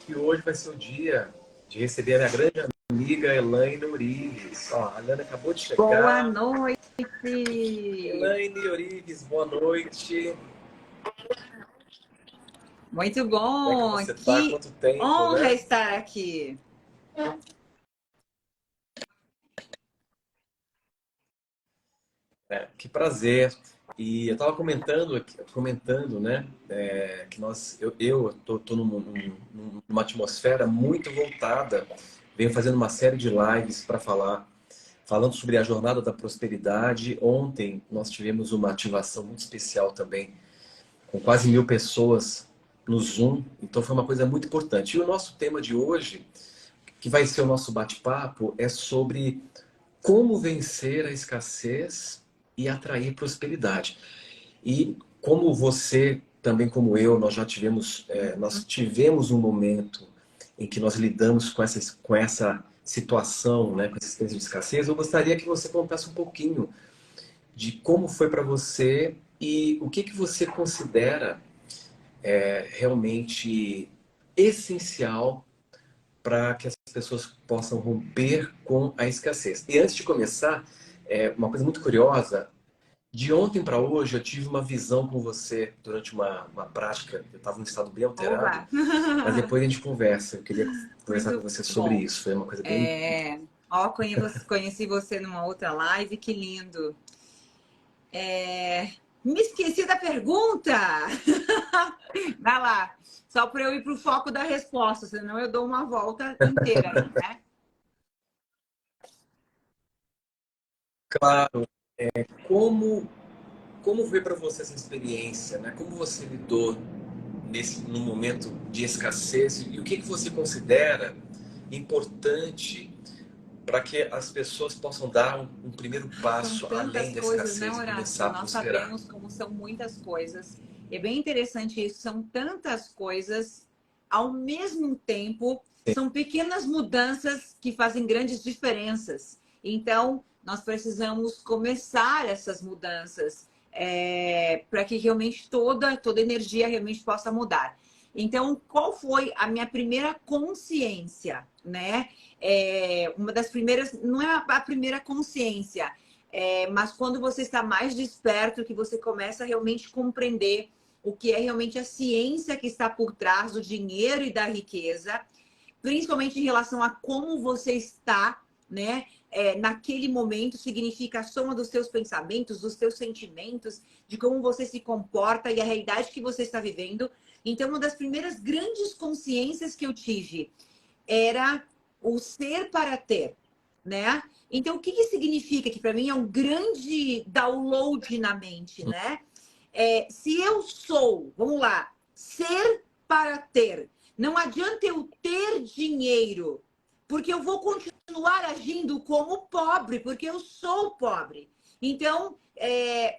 que hoje vai ser o dia de receber a minha grande amiga Elaine Orives. Ó, a Elaine acabou de Boa chegar. noite! Elaine Orives, boa noite. Muito Como é que bom! você tá? Que Quanto tempo, honra né? estar aqui! Que prazer. E eu estava comentando, né, que eu tô numa atmosfera muito voltada, venho fazendo uma série de lives para falando sobre a jornada da prosperidade. Ontem nós tivemos uma ativação muito especial também, com quase 1.000 pessoas no Zoom, então foi uma coisa muito importante. E o nosso tema de hoje, que vai ser o nosso bate-papo, é sobre como vencer a escassez e atrair prosperidade. E como você, também como eu, nós tivemos um momento em que nós lidamos com essa situação, né, com essa experiência de escassez. Eu gostaria que você contasse um pouquinho de como foi para você e o que você considera realmente essencial para que as pessoas possam romper com a escassez. E antes de começar, uma coisa muito curiosa, de ontem para hoje eu tive uma visão com você durante uma prática, eu estava num estado bem alterado, Oba! mas depois a gente conversa, eu queria conversar com Muito você sobre bom. isso, foi uma coisa bem... Ó, conheci você numa outra live, que lindo. Me esqueci da pergunta! Vai lá, só para eu ir para o foco da resposta, senão eu dou uma volta inteira aí, né? Claro, como, como foi para você essa experiência, né? Como você lidou no momento de escassez e o que você considera importante para que as pessoas possam dar um primeiro São passo além tantas da coisas, né, escassez e Horácio? começar a Nós prosperar. sabemos como são muitas coisas. É bem interessante isso. São tantas coisas ao mesmo tempo. São pequenas mudanças que fazem grandes diferenças. Então, nós precisamos começar essas mudanças para que realmente toda energia realmente possa mudar. Então, qual foi a minha primeira consciência, né? Uma das primeiras, não é a primeira consciência, mas quando você está mais desperto, que você começa a realmente compreender o que é realmente a ciência que está por trás do dinheiro e da riqueza, principalmente em relação a como você está, né? Naquele momento, significa a soma dos seus pensamentos, dos seus sentimentos, de como você se comporta e a realidade que você está vivendo. Então, uma das primeiras grandes consciências que eu tive era o ser para ter, né? Então, o que significa? Que para mim é um grande download na mente, né? Se eu sou, vamos lá, ser para ter, não adianta eu ter dinheiro, porque eu vou continuar agindo como pobre, porque eu sou pobre. Então,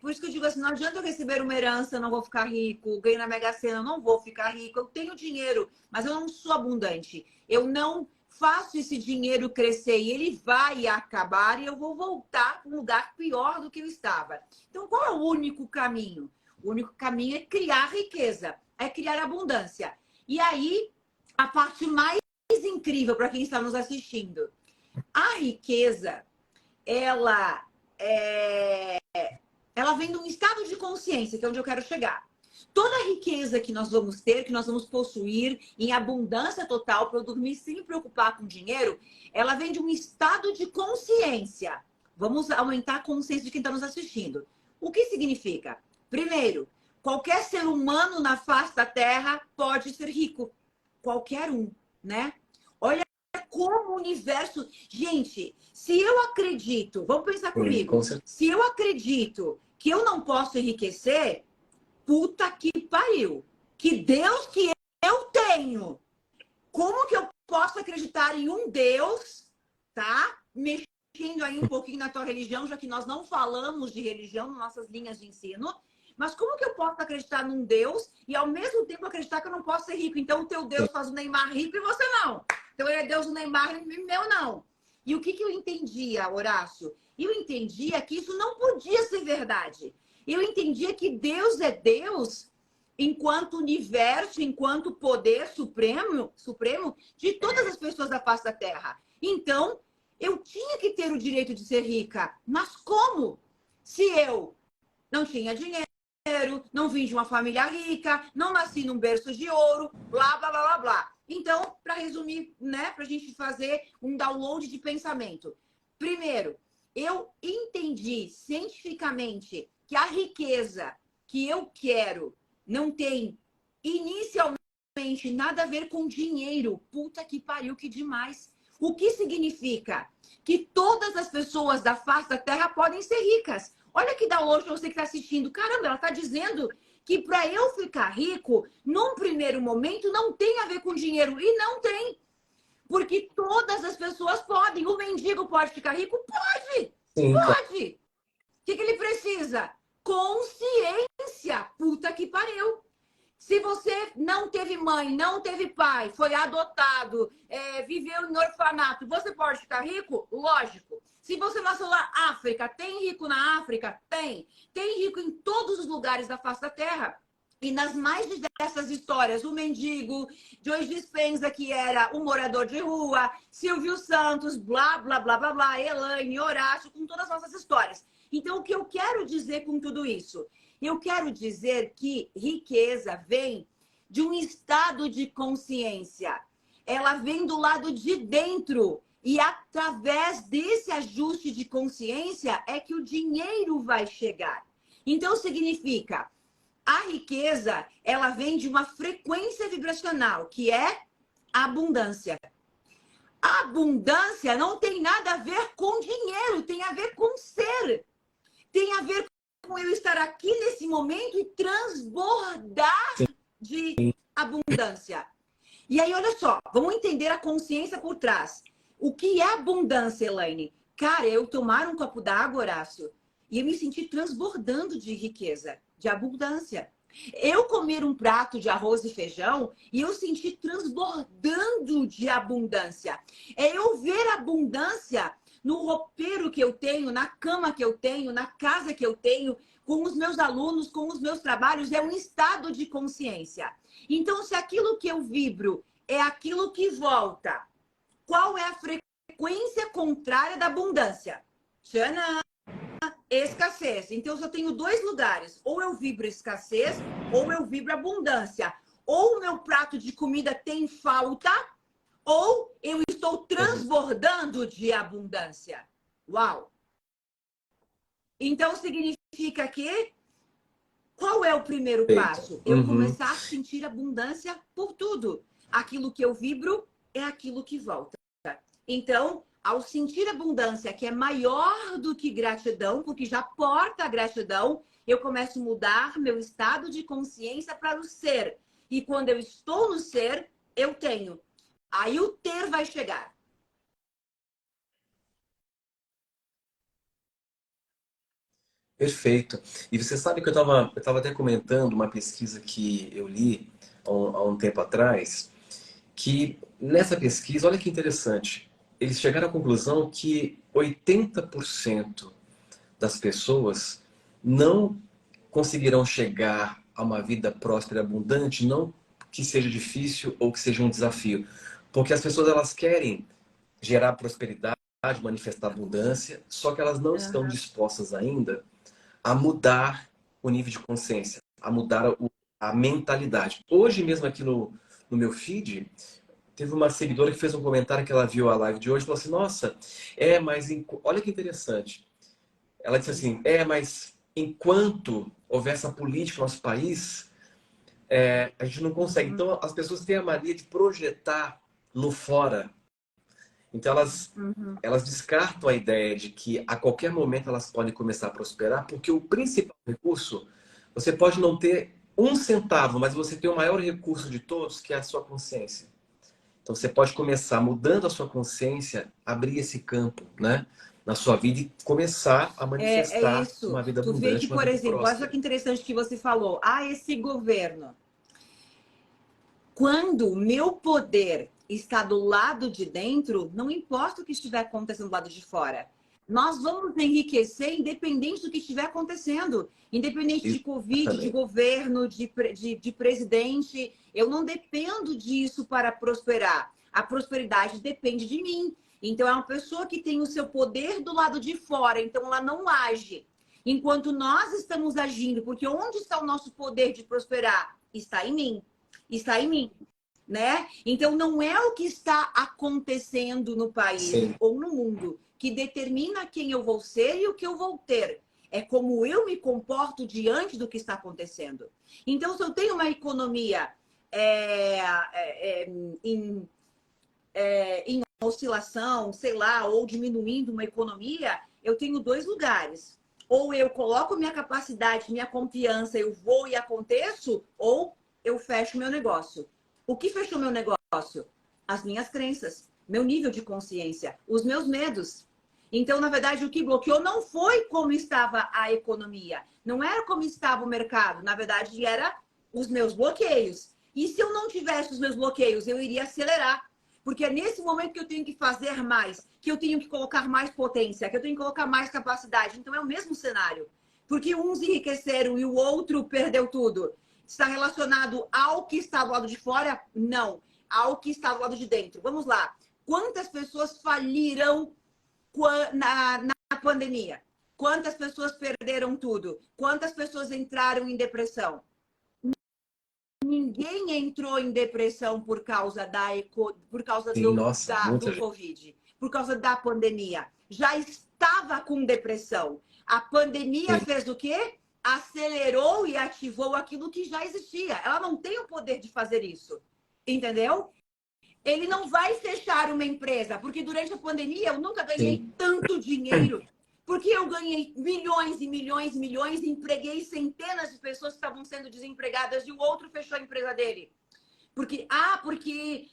por isso que eu digo assim, não adianta eu receber uma herança, eu não vou ficar rico, ganho na Mega Sena, eu não vou ficar rico, eu tenho dinheiro, mas eu não sou abundante. Eu não faço esse dinheiro crescer e ele vai acabar e eu vou voltar para um lugar pior do que eu estava. Então, qual é o único caminho? O único caminho é criar riqueza, é criar abundância. E aí, a parte mais incrível para quem está nos assistindo, a riqueza, ela ela vem de um estado de consciência, que é onde eu quero chegar. Toda a riqueza que nós vamos ter, que nós vamos possuir em abundância total, para eu dormir sem me preocupar com dinheiro, ela vem de um estado de consciência. Vamos aumentar a consciência de quem está nos assistindo. O que significa? Primeiro, qualquer ser humano na face da Terra pode ser rico. Qualquer um, né? Olha como o universo... Gente, se eu acredito... Vamos pensar Sim, comigo. com certeza. Se eu acredito que eu não posso enriquecer, puta que pariu. Que Deus que eu tenho. Como que eu posso acreditar em um Deus, tá? Mexendo aí um pouquinho na tua religião, já que nós não falamos de religião nas nossas linhas de ensino. Mas como que eu posso acreditar num Deus e ao mesmo tempo acreditar que eu não posso ser rico? Então o teu Deus faz o Neymar rico e você não. Então ele é Deus do Neymar e meu não. E o que eu entendia, Horácio? Eu entendia que isso não podia ser verdade. Eu entendia que Deus é Deus enquanto universo, enquanto poder supremo de todas as pessoas da face da Terra. Então, eu tinha que ter o direito de ser rica. Mas como? Se eu não tinha dinheiro, não vim de uma família rica, não nasci num berço de ouro, blá, blá, blá, blá, blá. Então, para resumir, né, para a gente fazer um download de pensamento. Primeiro, eu entendi cientificamente que a riqueza que eu quero não tem inicialmente nada a ver com dinheiro. Puta que pariu, que demais. O que significa? Que todas as pessoas da face da Terra podem ser ricas. Olha que download para você que está assistindo. Caramba, ela está dizendo que para eu ficar rico, num primeiro momento, não tem a ver com dinheiro. E não tem. Porque todas as pessoas podem. O mendigo pode ficar rico? Pode! Sim, claro. Pode! O que ele precisa? Consciência. Puta que pariu. Se você não teve mãe, não teve pai, foi adotado, viveu em orfanato, você pode ficar rico? Lógico. Se você nasceu na África, tem rico na África? Tem. Tem rico em todos os lugares da face da Terra. E nas mais dessas histórias, o mendigo, Joe Dispenza, que era um morador de rua, Silvio Santos, blá, blá, blá, blá, blá, Elaine, Horácio, com todas as nossas histórias. Então, o que eu quero dizer com tudo isso? Eu quero dizer que riqueza vem de um estado de consciência. Ela vem do lado de dentro. E através desse ajuste de consciência é que o dinheiro vai chegar. Então, significa, a riqueza, ela vem de uma frequência vibracional, que é a abundância. A abundância não tem nada a ver com dinheiro, tem a ver com ser. Tem a ver com eu estar aqui nesse momento e transbordar de abundância. E aí, olha só, vamos entender a consciência por trás. O que é abundância, Elaine? Cara, eu tomar um copo d'água, Horácio, e eu me sentir transbordando de riqueza, de abundância. Eu comer um prato de arroz e feijão e eu sentir transbordando de abundância. É eu ver abundância no roupeiro que eu tenho, na cama que eu tenho, na casa que eu tenho, com os meus alunos, com os meus trabalhos, é um estado de consciência. Então, se aquilo que eu vibro é aquilo que volta, qual é a frequência contrária da abundância? Tchanã! Escassez. Então, eu só tenho dois lugares. Ou eu vibro escassez, ou eu vibro abundância. Ou o meu prato de comida tem falta, ou eu estou transbordando de abundância. Uau! Então, significa que qual é o primeiro passo? Eu começar a sentir abundância por tudo. Aquilo que eu vibro é aquilo que volta. Então, ao sentir abundância, que é maior do que gratidão, porque já porta a gratidão, eu começo a mudar meu estado de consciência para o ser. E quando eu estou no ser, eu tenho. Aí o ter vai chegar. Perfeito. E você sabe que eu tava até comentando uma pesquisa que eu li há um tempo atrás, que nessa pesquisa, olha que interessante, eles chegaram à conclusão que 80% das pessoas não conseguirão chegar a uma vida próspera e abundante, não que seja difícil ou que seja um desafio, porque as pessoas elas querem gerar prosperidade, manifestar abundância, só que elas não estão dispostas ainda a mudar o nível de consciência, a mudar a mentalidade. Hoje mesmo aqui no meu feed, teve uma seguidora que fez um comentário que ela viu a live de hoje e falou assim, nossa, olha que interessante. Ela disse assim, mas enquanto houver essa política no nosso país, a gente não consegue. Então as pessoas têm a mania de projetar no fora. Então elas descartam a ideia de que a qualquer momento elas podem começar a prosperar, porque o principal recurso, você pode não ter um centavo, mas você tem o maior recurso de todos, que é a sua consciência. Então você pode começar mudando a sua consciência, abrir esse campo, né, na sua vida e começar a manifestar isso. uma vida Tu vê abundante, que, uma por vida exemplo, olha próspera. que interessante que você falou. Esse governo. Quando o meu poder está do lado de dentro, não importa o que estiver acontecendo do lado de fora. Nós vamos enriquecer independente do que estiver acontecendo. Independente de Covid, de governo, de presidente. Eu não dependo disso para prosperar. A prosperidade depende de mim. Então, é uma pessoa que tem o seu poder do lado de fora. Então, ela não age. Enquanto nós estamos agindo. Porque onde está o nosso poder de prosperar? Está em mim. Está em mim. Né? Então, não é o que está acontecendo no país Sim. ou no mundo que determina quem eu vou ser e o que eu vou ter. É como eu me comporto diante do que está acontecendo. Então, se eu tenho uma economia em oscilação, sei lá, ou diminuindo uma economia, eu tenho dois lugares. Ou eu coloco minha capacidade, minha confiança, eu vou e aconteço, ou eu fecho meu negócio. O que fechou meu negócio? As minhas crenças, meu nível de consciência, os meus medos. Então, na verdade, o que bloqueou não foi como estava a economia, não era como estava o mercado, na verdade, era os meus bloqueios. E se eu não tivesse os meus bloqueios, eu iria acelerar. Porque é nesse momento que eu tenho que fazer mais, que eu tenho que colocar mais potência, que eu tenho que colocar mais capacidade. Então, é o mesmo cenário. Porque uns enriqueceram e o outro perdeu tudo. Está relacionado ao que está do lado de fora? Não. Ao que está do lado de dentro. Vamos lá. Quantas pessoas faliram na pandemia? Quantas pessoas perderam tudo? Quantas pessoas entraram em depressão? Ninguém entrou em depressão por causa Sim, nossa, muita do gente. Covid, por causa da pandemia. Já estava com depressão. A pandemia Sim, fez o quê? Acelerou e ativou aquilo que já existia. Ela não tem o poder de fazer isso. Entendeu? Ele não vai fechar uma empresa, porque durante a pandemia eu nunca ganhei sim, tanto dinheiro, porque eu ganhei milhões e milhões e milhões, e empreguei centenas de pessoas que estavam sendo desempregadas e o outro fechou a empresa dele. Porque que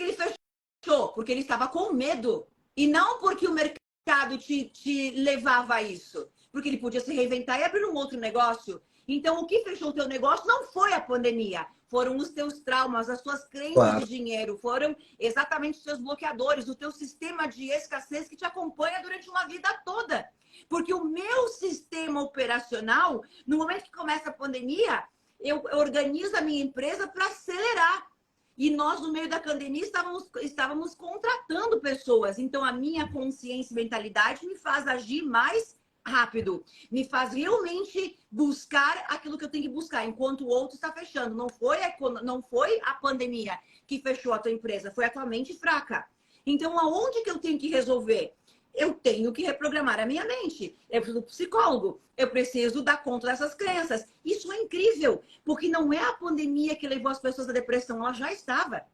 ele fechou? Porque ele estava com medo. E não porque o mercado te levava a isso. Porque ele podia se reinventar e abrir um outro negócio. Então, o que fechou o teu negócio não foi a pandemia. Foram os teus traumas, as suas crenças de claro. dinheiro. Foram exatamente os seus bloqueadores, o teu sistema de escassez que te acompanha durante uma vida toda. Porque o meu sistema operacional, no momento que começa a pandemia, eu organizo a minha empresa para acelerar. E nós, no meio da pandemia, estávamos contratando pessoas. Então, a minha consciência e mentalidade me faz agir mais rápido. Me faz realmente buscar aquilo que eu tenho que buscar, enquanto o outro está fechando. Não foi a pandemia que fechou a tua empresa, foi a tua mente fraca. Então, aonde que eu tenho que resolver? Eu tenho que reprogramar a minha mente. Eu preciso do psicólogo. Eu preciso dar conta dessas crenças. Isso é incrível, porque não é a pandemia que levou as pessoas à depressão, ela já estava.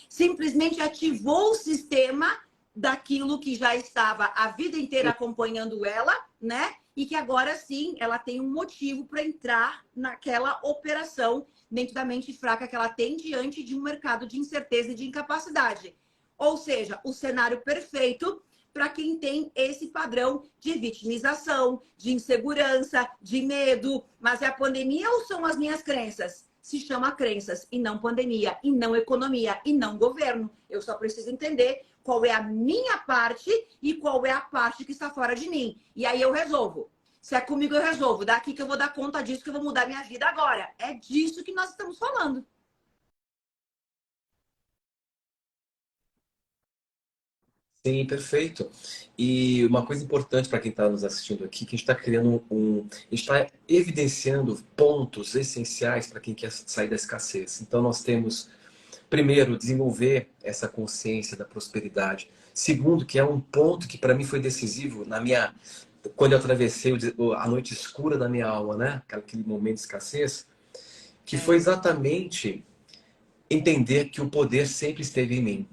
Simplesmente ativou o sistema daquilo que já estava a vida inteira acompanhando ela, né? E que agora sim ela tem um motivo para entrar naquela operação dentro da mente fraca que ela tem diante de um mercado de incerteza e de incapacidade. Ou seja, o cenário perfeito para quem tem esse padrão de vitimização, de insegurança, de medo. Mas é a pandemia ou são as minhas crenças? Se chama crenças e não pandemia, e não economia, e não governo. Eu só preciso entender qual é a minha parte e qual é a parte que está fora de mim. E aí eu resolvo. Se é comigo, eu resolvo. Daqui que eu vou dar conta disso, que eu vou mudar minha vida agora. É disso que nós estamos falando. Sim, perfeito. E uma coisa importante para quem está nos assistindo aqui, que a gente está a gente está evidenciando pontos essenciais para quem quer sair da escassez. Então nós temos, primeiro, desenvolver essa consciência da prosperidade. Segundo, que é um ponto que para mim foi decisivo quando eu atravessei a noite escura da minha alma, né? Aquele momento de escassez, que foi exatamente entender que o poder sempre esteve em mim.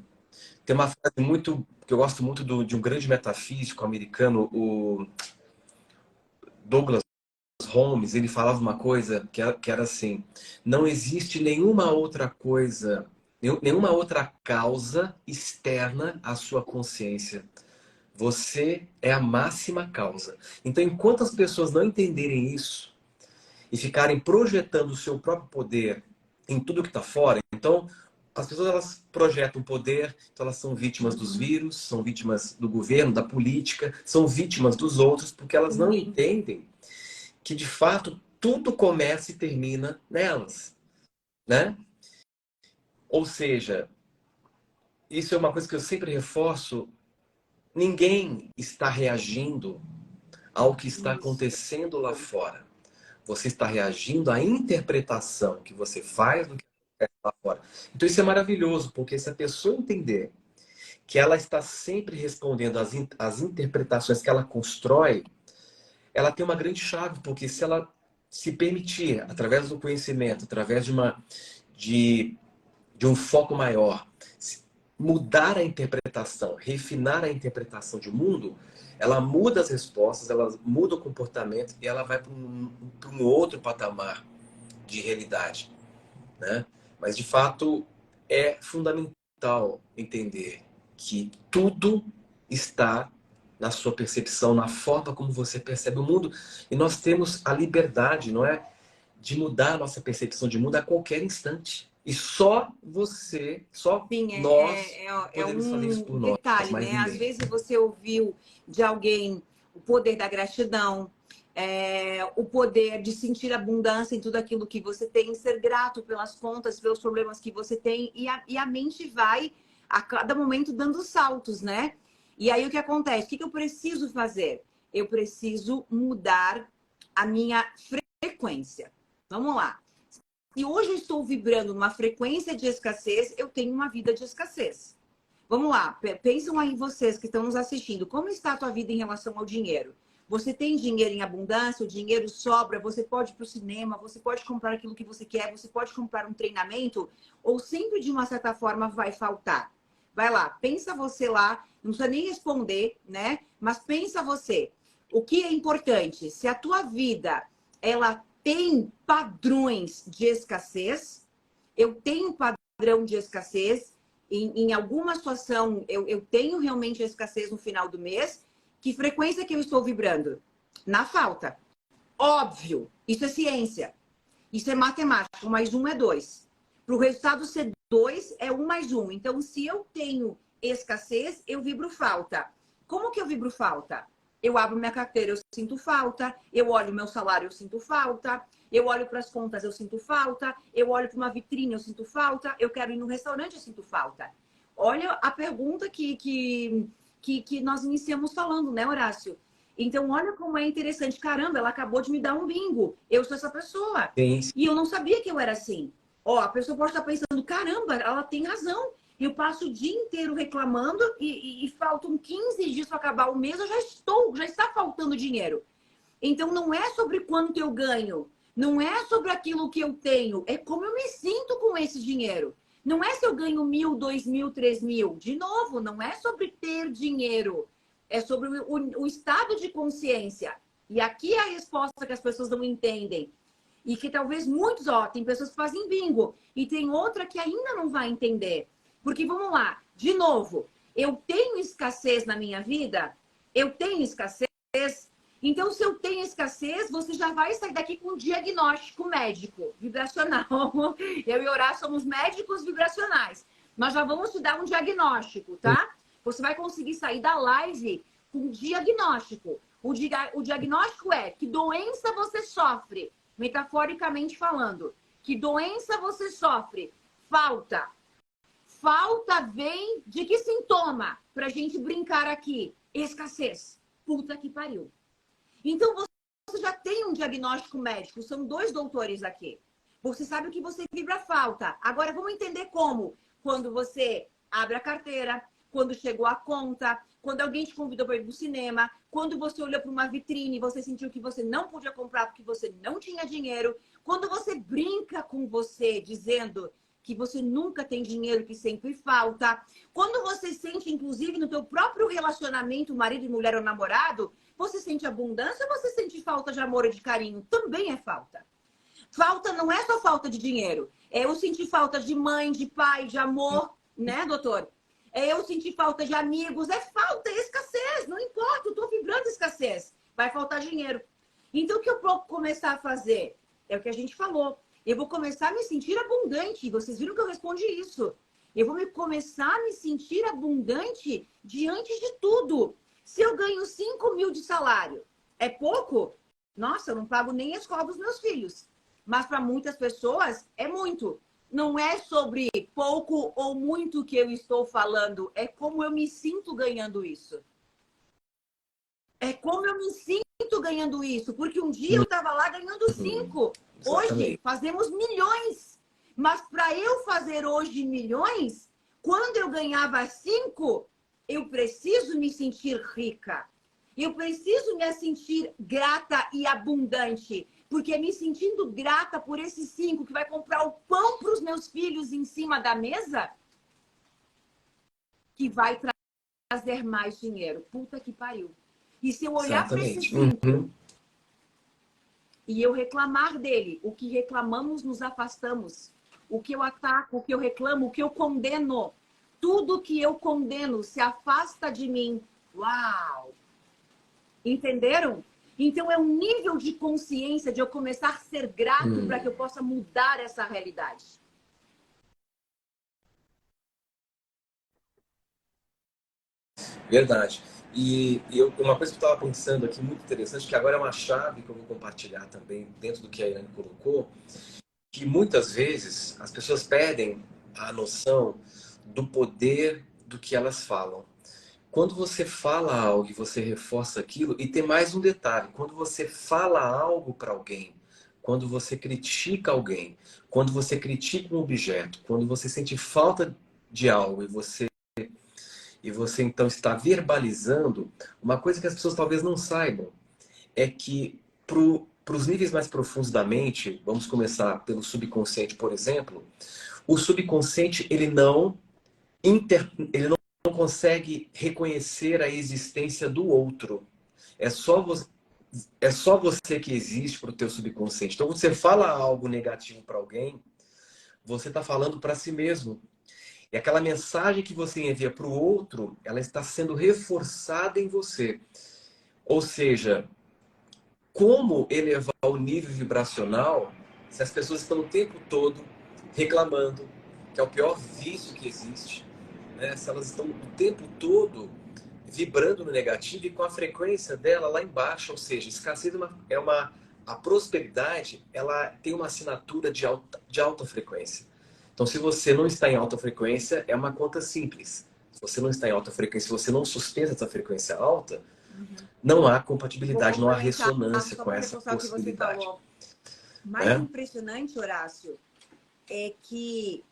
Tem uma frase muito que eu gosto muito de um grande metafísico americano, o Douglas Holmes. Ele falava uma coisa que era assim: não existe nenhuma outra coisa, nenhuma outra causa externa à sua consciência. Você é a máxima causa. Então, enquanto as pessoas não entenderem isso e ficarem projetando o seu próprio poder em tudo que está fora, então as pessoas elas projetam poder, então elas são vítimas dos vírus, são vítimas do governo, da política, são vítimas dos outros, porque elas não entendem que, de fato, tudo começa e termina nelas, né? Ou seja, isso é uma coisa que eu sempre reforço, ninguém está reagindo ao que está acontecendo lá fora. Você está reagindo à interpretação que você faz do que acontece lá fora. Então isso é maravilhoso, porque se a pessoa entender que ela está sempre respondendo às interpretações que ela constrói, ela tem uma grande chave, porque se ela se permitir, através do conhecimento, através de, de um foco maior, mudar a interpretação, refinar a interpretação de mundo, ela muda as respostas, ela muda o comportamento e ela vai para um outro patamar de realidade, né? Mas, de fato, é fundamental entender que tudo está na sua percepção, na forma como você percebe o mundo. E nós temos a liberdade, não é? De mudar a nossa percepção de mundo a qualquer instante. E só você, só Sim, nós é podemos fazer isso por um nós, detalhe, mais né? Às ninguém. vezes você ouviu de alguém o poder da gratidão, o poder de sentir abundância em tudo aquilo que você tem, ser grato pelas contas, pelos problemas que você tem, e a mente vai a cada momento dando saltos, né? E aí o que acontece? O que eu preciso fazer? Eu preciso mudar a minha frequência. Vamos lá. Se hoje eu estou vibrando numa frequência de escassez, eu tenho uma vida de escassez. Vamos lá, pensam aí vocês que estão nos assistindo. Como está a tua vida em relação ao dinheiro? Você tem dinheiro em abundância, o dinheiro sobra, você pode ir para o cinema, você pode comprar aquilo que você quer, você pode comprar um treinamento, ou sempre de uma certa forma vai faltar? Vai lá, pensa você lá, não precisa nem responder, né? Mas pensa você. O que é importante? Se a tua vida, ela tem padrões de escassez, eu tenho padrão de escassez, em alguma situação eu tenho realmente a escassez no final do mês, que frequência que eu estou vibrando? Na falta. Óbvio, isso é ciência, isso é matemática, 1 mais 1 é 2. Para o resultado ser 2, é 1 mais 1. Então, se eu tenho escassez, eu vibro falta. Como que eu vibro falta? Eu abro minha carteira, eu sinto falta. Eu olho meu salário, eu sinto falta. Eu olho para as contas, eu sinto falta. Eu olho para uma vitrine, eu sinto falta. Eu quero ir no restaurante, eu sinto falta. Olha a pergunta que nós iniciamos falando, né, Horácio? Então, olha como é interessante. Caramba, ela acabou de me dar um bingo. Eu sou essa pessoa. Sim, E eu não sabia que eu era assim. Ó, a pessoa pode estar pensando, caramba, ela tem razão. Eu passo o dia inteiro reclamando e faltam 15 dias para acabar o mês, já está faltando dinheiro. Então, não é sobre quanto eu ganho, não é sobre aquilo que eu tenho, é como eu me sinto com esse dinheiro. Não é se eu ganho 1.000, 2.000, 3.000. De novo, não é sobre ter dinheiro, é sobre o estado de consciência. E aqui é a resposta que as pessoas não entendem. E que talvez muitos, tem pessoas que fazem bingo e tem outra que ainda não vai entender. Porque vamos lá, de novo, eu tenho escassez na minha vida? Eu tenho escassez? Então, se eu tenho escassez, você já vai sair daqui com um diagnóstico médico, vibracional. Eu e Horácio somos médicos vibracionais. Nós já vamos te dar um diagnóstico, tá? Você vai conseguir sair da live com um diagnóstico. O diagnóstico é que doença você sofre, metaforicamente falando. Que doença você sofre? Falta. Falta vem de que sintoma? Pra gente brincar aqui. Escassez. Puta que pariu. Então, você já tem um diagnóstico médico. São 2 doutores aqui. Você sabe o que você vibra falta. Agora, vamos entender como. Quando você abre a carteira, quando chegou a conta, quando alguém te convidou para ir para o cinema, quando você olhou para uma vitrine e você sentiu que você não podia comprar porque você não tinha dinheiro, quando você brinca com você dizendo que você nunca tem dinheiro, que sempre falta, quando você sente, inclusive, no teu próprio relacionamento, marido e mulher ou namorado, você sente abundância ou você sente falta de amor e de carinho? Também é falta. Falta não é só falta de dinheiro. É eu sentir falta de mãe, de pai, de amor, né, doutor? É eu sentir falta de amigos. É falta, é escassez. Não importa, eu tô vibrando escassez. Vai faltar dinheiro. Então, o que eu vou começar a fazer? É o que a gente falou. Eu vou começar a me sentir abundante. Vocês viram que eu respondi isso. Eu vou começar a me sentir abundante diante de tudo. Se eu ganho 5 mil de salário, é pouco? Nossa, eu não pago nem a escola dos meus filhos. Mas para muitas pessoas é muito. Não é sobre pouco ou muito que eu estou falando, é como eu me sinto ganhando isso. É como eu me sinto ganhando isso. Porque um dia eu estava lá ganhando 5. Hoje fazemos milhões. Mas para eu fazer hoje milhões, quando eu ganhava 5, eu preciso me sentir rica. Eu preciso me sentir grata e abundante. Porque me sentindo grata por esses 5 que vai comprar o pão para os meus filhos em cima da mesa, que vai trazer mais dinheiro. Puta que pariu. E se eu olhar para esses 5 e eu reclamar dele, o que reclamamos nos afastamos. O que eu ataco, o que eu reclamo, o que eu condeno. Tudo que eu condeno se afasta de mim. Uau! Entenderam? Então é um nível de consciência de eu começar a ser grato para que eu possa mudar essa realidade. Verdade. E uma coisa que eu estava pensando aqui, muito interessante, que agora é uma chave que eu vou compartilhar também dentro do que a Irane colocou, que muitas vezes as pessoas perdem a noção do poder do que elas falam. Quando você fala algo e você reforça aquilo, e tem mais um detalhe, quando você fala algo para alguém, quando você critica alguém, quando você critica um objeto, quando você sente falta de algo e você então está verbalizando, uma coisa que as pessoas talvez não saibam é que para os níveis mais profundos da mente, vamos começar pelo subconsciente, por exemplo, o subconsciente ele não consegue reconhecer a existência do outro. É só você que existe para o teu subconsciente. Então, você fala algo negativo para alguém, você está falando para si mesmo. E aquela mensagem que você envia para o outro, ela está sendo reforçada em você. Ou seja, como elevar o nível vibracional se as pessoas estão o tempo todo reclamando, que é o pior vício que existe, né? Se elas estão o tempo todo vibrando no negativo e com a frequência dela lá embaixo, ou seja, escassez a prosperidade, ela tem uma assinatura de alta frequência. Então, se você não está em alta frequência, é uma conta simples. Se você não está em alta frequência, se você não sustenta essa frequência alta, não há compatibilidade, não há ressonância com essa possibilidade. Mais impressionante, Horácio, é que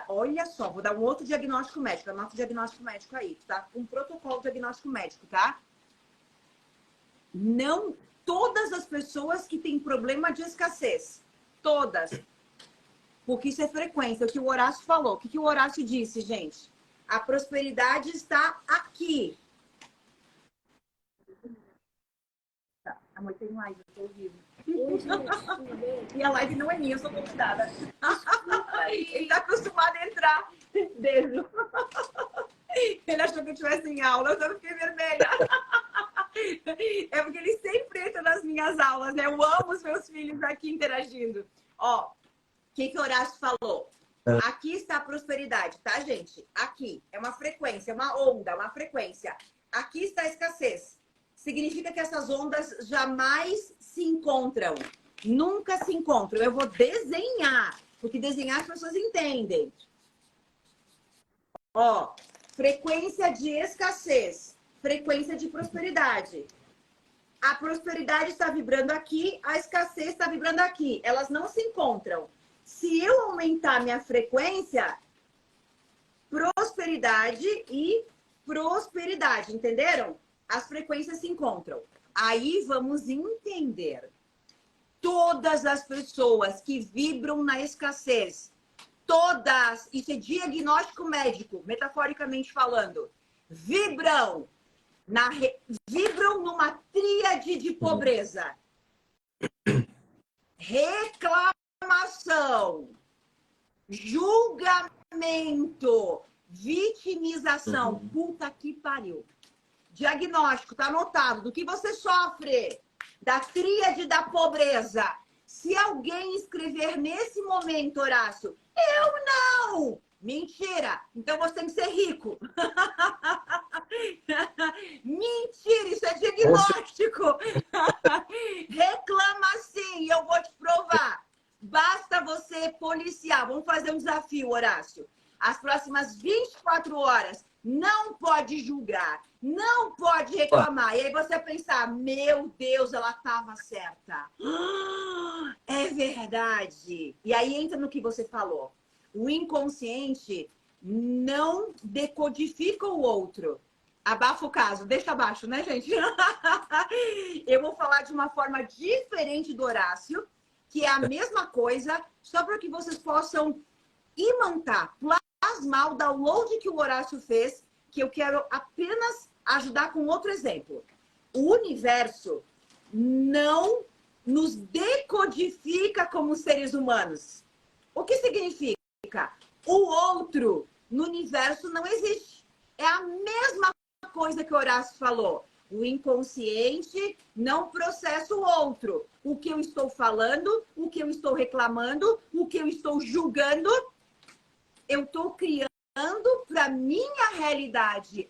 olha só, vou dar um outro diagnóstico médico, anota o diagnóstico médico aí, tá? Um protocolo diagnóstico médico, tá? Não todas as pessoas que têm problema de escassez, todas, porque isso é frequência, o que o Horácio falou. O que o Horácio disse, gente? A prosperidade está aqui. Tá, amor, tem live, eu tô ouvindo. E a live não é minha, eu sou convidada. Ele tá acostumado a entrar. Beijo. Ele achou que eu estivesse em aula, eu fiquei vermelha. É porque ele sempre entra nas minhas aulas, né? Eu amo os meus filhos aqui interagindo. Ó, o que o Horácio falou? Aqui está a prosperidade, tá, gente? Aqui é uma frequência, uma onda, uma frequência. Aqui está a escassez. Significa que essas ondas jamais se encontram. Nunca se encontram. Eu vou desenhar, porque desenhar as pessoas entendem. Ó, frequência de escassez, frequência de prosperidade. A prosperidade está vibrando aqui, a escassez está vibrando aqui. Elas não se encontram. Se eu aumentar minha frequência, prosperidade e prosperidade, entenderam? As frequências se encontram. Aí vamos entender. Todas as pessoas que vibram na escassez, todas, isso é diagnóstico médico, metaforicamente falando, vibram numa tríade de pobreza. Reclamação, julgamento, vitimização. Puta que pariu. Diagnóstico, tá anotado. Do que você sofre? Da tríade da pobreza. Se alguém escrever nesse momento, Horácio, eu não! Mentira! Então você tem que ser rico. Mentira, isso é diagnóstico. Reclama sim, eu vou te provar. Basta você policiar. Vamos fazer um desafio, Horácio. As próximas 24 horas, não pode julgar, não pode reclamar. E aí você pensar, meu Deus, ela estava certa. É verdade. E aí entra no que você falou. O inconsciente não decodifica o outro. Abafa o caso, deixa abaixo, né, gente? Eu vou falar de uma forma diferente do Horácio, que é a mesma coisa, só para que vocês possam imantar, plasmar o download que o Horácio fez, que eu quero apenas ajudar com outro exemplo. O universo não nos decodifica como seres humanos. O que significa? O outro no universo não existe. É a mesma coisa que o Horácio falou. O inconsciente não processa o outro. O que eu estou falando, o que eu estou reclamando, o que eu estou julgando, eu estou criando para minha realidade.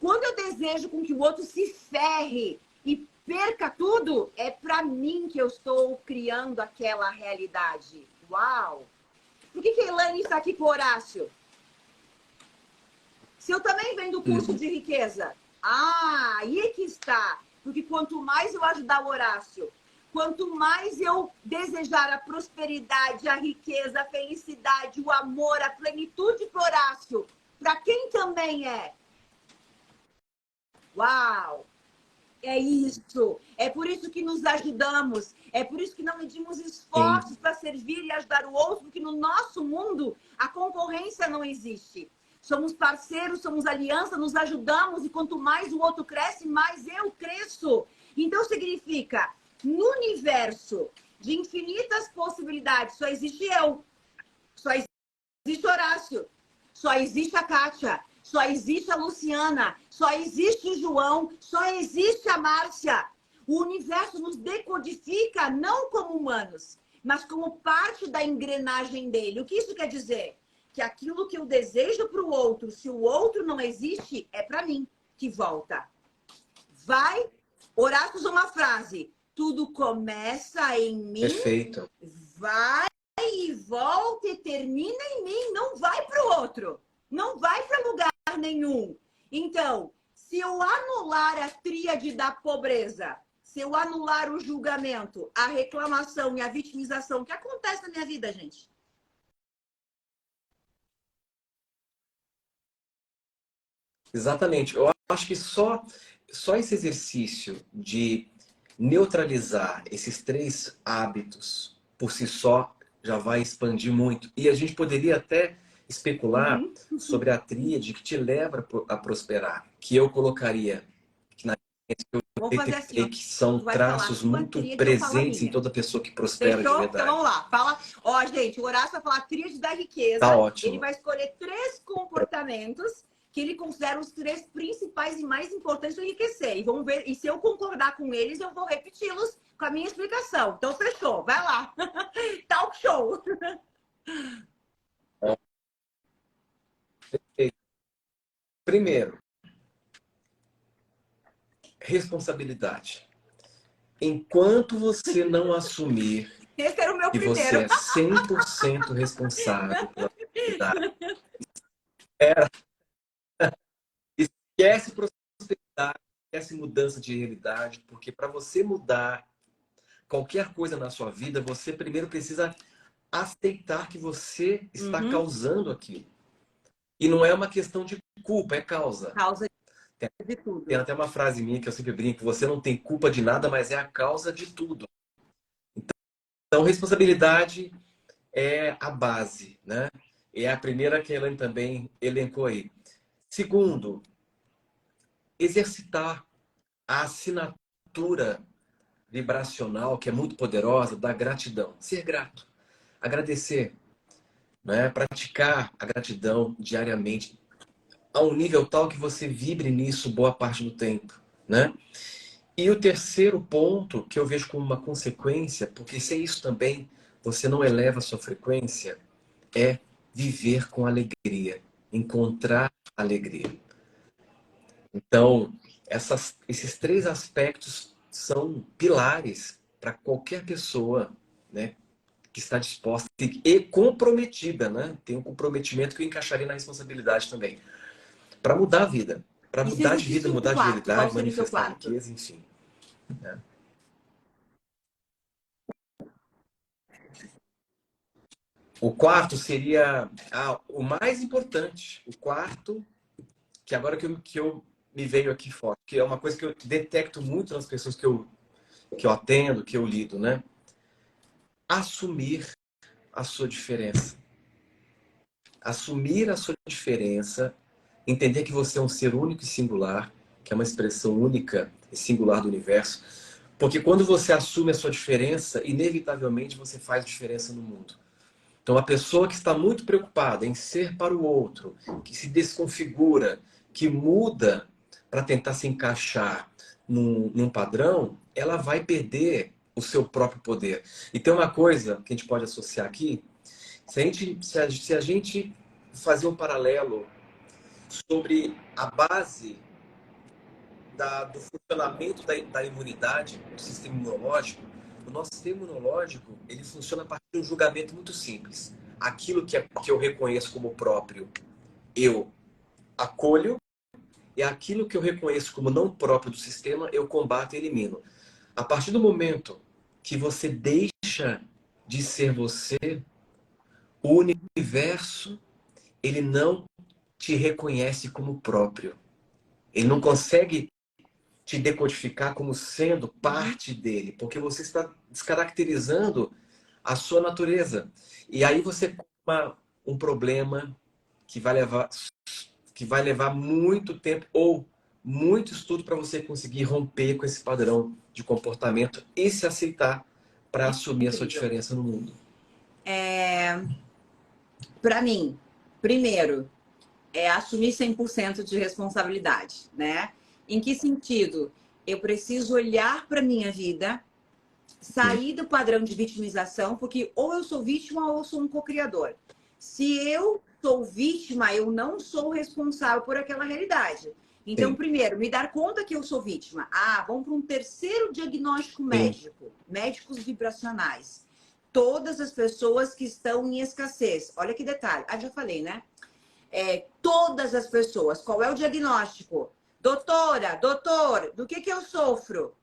Quando eu desejo com que o outro se ferre e perca tudo, é para mim que eu estou criando aquela realidade. Uau! Por que a Elaine está aqui com o Horácio? Se eu também venho do curso de riqueza. Aí é que está. Porque quanto mais eu ajudar o Horácio, quanto mais eu desejar a prosperidade, a riqueza, a felicidade, o amor, a plenitude para o Horácio, para quem também é. Uau! É isso. É por isso que nos ajudamos. É por isso que não medimos esforços para servir e ajudar o outro, porque no nosso mundo a concorrência não existe. Somos parceiros, somos aliança, nos ajudamos e quanto mais o outro cresce, mais eu cresço. Então significa, no universo de infinitas possibilidades, só existe eu, só existe Horácio, só existe a Kátia, só existe a Luciana, só existe o João, só existe a Márcia. O universo nos decodifica não como humanos, mas como parte da engrenagem dele. O que isso quer dizer? Que aquilo que eu desejo para o outro, se o outro não existe, é para mim que volta. Vai, Horácio usa uma frase, tudo começa em mim, Perfeito. Vai e volta e termina em mim, não vai para o outro, não vai para lugar nenhum. Então, se eu anular a tríade da pobreza, se eu anular o julgamento, a reclamação e a vitimização, o que acontece na minha vida, gente? Exatamente. Eu acho que só esse exercício de neutralizar esses três hábitos por si só já vai expandir muito. E a gente poderia até especular sobre a tríade que te leva a prosperar, que eu colocaria, que na Vamos fazer assim, ó. que são Tu vai falar a traços sua muito tríade, eu falo a presentes em minha. toda pessoa que prospera de Fechou? Então verdade. vamos lá. Fala. Ó, gente, o Horácio vai falar a tríade da riqueza. Tá ótimo. Ele vai escolher 3 comportamentos que ele considera os 3 principais e mais importantes para enriquecer. E vamos ver. E se eu concordar com eles, eu vou repeti-los com a minha explicação. Então, fechou. Vai lá. Talk show. Primeiro, responsabilidade. Enquanto você não assumir Esse era o meu que você primeiro. é 100% responsável pela prosperidade, esquece prosperidade, esquece mudança de realidade, porque para você mudar qualquer coisa na sua vida, você primeiro precisa aceitar que você está causando aquilo. E não é uma questão de culpa, é causa. Causa de tudo. Tem até uma frase minha que eu sempre brinco, você não tem culpa de nada, mas é a causa de tudo. Então, responsabilidade é a base, né? É a primeira que a Elaine também elencou aí. Segundo, exercitar a assinatura vibracional, que é muito poderosa, da gratidão. Ser grato. Agradecer. Né? Praticar a gratidão diariamente a um nível tal que você vibre nisso boa parte do tempo. Né? E o terceiro ponto, que eu vejo como uma consequência, porque sem isso também você não eleva a sua frequência, é viver com alegria, encontrar alegria. Então, esses três aspectos são pilares para qualquer pessoa, né, que está disposta e comprometida, né? Tem um comprometimento que eu encaixaria na responsabilidade também, para mudar a vida, para E se mudar de vida, existisse um mudar de quarto, qual realidade, seria o seu manifestar quarto? riqueza, enfim. Né? O quarto seria o mais importante. O quarto, que agora que eu me veio aqui fora, que é uma coisa que eu detecto muito nas pessoas que eu atendo, que eu lido, né? Assumir a sua diferença. Assumir a sua diferença, entender que você é um ser único e singular, que é uma expressão única e singular do universo, porque quando você assume a sua diferença, inevitavelmente você faz diferença no mundo. Então, a pessoa que está muito preocupada em ser para o outro, que se desconfigura, que muda para tentar se encaixar num padrão, ela vai perder o seu próprio poder. E tem uma coisa que a gente pode associar aqui, se a gente fazer um paralelo sobre a base do funcionamento da imunidade, do sistema imunológico, o nosso sistema imunológico ele funciona a partir de um julgamento muito simples. Aquilo que eu reconheço como próprio, eu acolho, e aquilo que eu reconheço como não próprio do sistema, eu combato e elimino. A partir do momento que você deixa de ser você, o universo ele não te reconhece como próprio. Ele não consegue te decodificar como sendo parte dele, porque você está descaracterizando a sua natureza. E aí você compra um problema que vai levar muito tempo ou muito estudo para você conseguir romper com esse padrão de comportamento e se aceitar para assumir a sua Incrível. diferença no mundo. Para mim, primeiro, é assumir 100% de responsabilidade, né? Em que sentido? Eu preciso olhar para minha vida, sair do padrão de vitimização, porque ou eu sou vítima ou eu sou um co-criador. Se eu sou vítima, eu não sou responsável por aquela realidade. Então, Sim, primeiro, me dar conta que eu sou vítima. Vamos para um terceiro diagnóstico sim. médico, médicos vibracionais. Todas as pessoas que estão em escassez. Olha que detalhe. Já falei, né? Todas as pessoas. Qual é o diagnóstico? Doutora, doutor, do que eu sofro?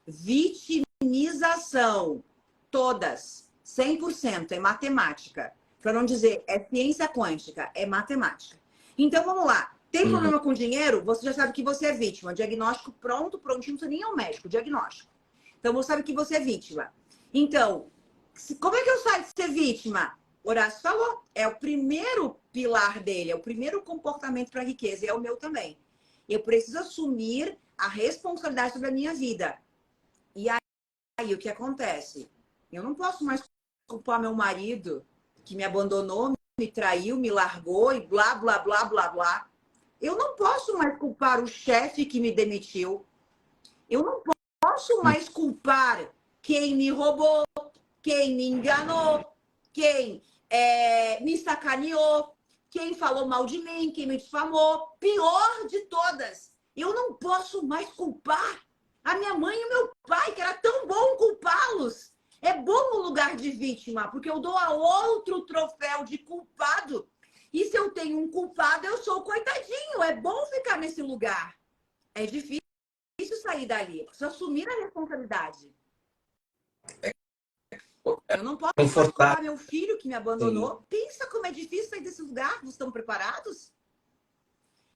Vitimização. Todas. 100%. É matemática. Para não dizer, é ciência quântica, é matemática. Então, vamos lá. Tem Uhum. problema com dinheiro? Você já sabe que você é vítima. Diagnóstico pronto, prontinho, não precisa nem ao médico. Diagnóstico. Então, você sabe que você é vítima. Então, como é que eu saio de ser vítima? Horácio falou, é o primeiro pilar dele, é o primeiro comportamento para a riqueza, e é o meu também. Eu preciso assumir a responsabilidade sobre a minha vida. E aí o que acontece? Eu não posso mais culpar meu marido, que me abandonou, me traiu, me largou e blá, blá, blá, blá, blá. Eu não posso mais culpar o chefe que me demitiu. Eu não posso mais culpar quem me roubou, quem me enganou, quem me sacaneou, quem falou mal de mim, quem me difamou. Pior de todas, eu não posso mais culpar a minha mãe e o meu pai, que era tão bom culpá-los. É bom o lugar de vítima, porque eu dou a outro troféu de culpado. E se eu tenho um culpado, eu sou coitadinho. É bom ficar nesse lugar. É difícil sair dali. Eu preciso assumir a responsabilidade. Eu não posso mais Confortável. culpar meu filho que me Sim. abandonou. Pensa como é difícil sair desse lugar. Vocês estão preparados?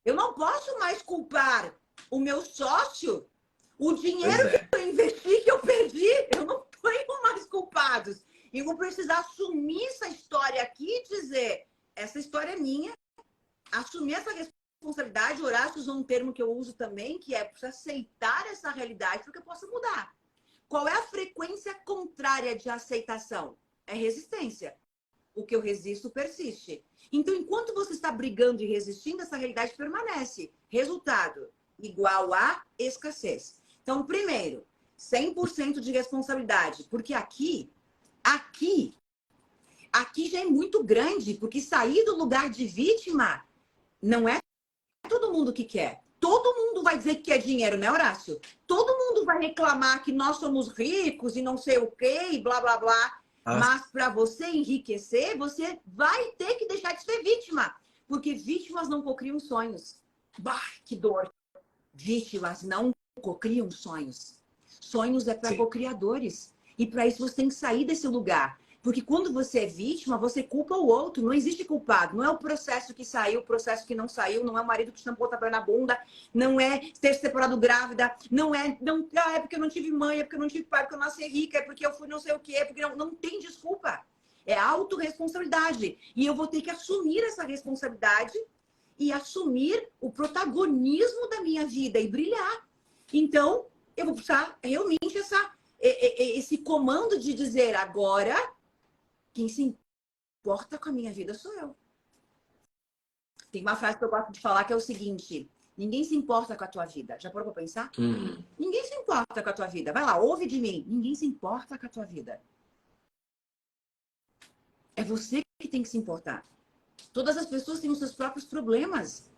Eu não posso mais culpar o meu sócio. O Pois dinheiro que é. eu investi, que eu perdi, eu não tenho mais culpados. E eu vou precisar assumir essa história aqui e dizer, essa história é minha, assumir essa responsabilidade. Horácio usou um termo que eu uso também, que é aceitar essa realidade para que eu possa mudar. Qual é a frequência contrária de aceitação? É resistência. O que eu resisto persiste. Então, enquanto você está brigando e resistindo, essa realidade permanece. Resultado igual a escassez. Então, primeiro, 100% de responsabilidade. Porque aqui, aqui já é muito grande, porque sair do lugar de vítima não é todo mundo que quer. Todo mundo vai dizer que quer dinheiro, né, Horácio? Todo mundo vai reclamar que nós somos ricos e não sei o quê, e blá, blá, blá. Ah, Mas para você enriquecer, você vai ter que deixar de ser vítima. Porque vítimas não cocriam sonhos. Bah, que dor. Vítimas não cocriam sonhos. Sonhos é para sim. cocriadores. E para isso você tem que sair desse lugar. Porque quando você é vítima, você culpa o outro. Não existe culpado. Não é o processo que saiu, o processo que não saiu. Não é o marido que te tampou tapé na bunda. Não é ter se separado grávida. Não é, é porque eu não tive mãe, é porque eu não tive pai, é porque eu nasci rica, é porque eu fui não sei o quê. É porque não tem desculpa. É autorresponsabilidade. E eu vou ter que assumir essa responsabilidade e assumir o protagonismo da minha vida e brilhar. Então, eu vou precisar realmente esse comando de dizer agora, quem se importa com a minha vida sou eu. Tem uma frase que eu gosto de falar que é o seguinte: ninguém se importa com a tua vida. Já parou pra pensar? Ninguém se importa com a tua vida. Vai lá, ouve de mim. Ninguém se importa com a tua vida. É você que tem que se importar. Todas as pessoas têm os seus próprios problemas.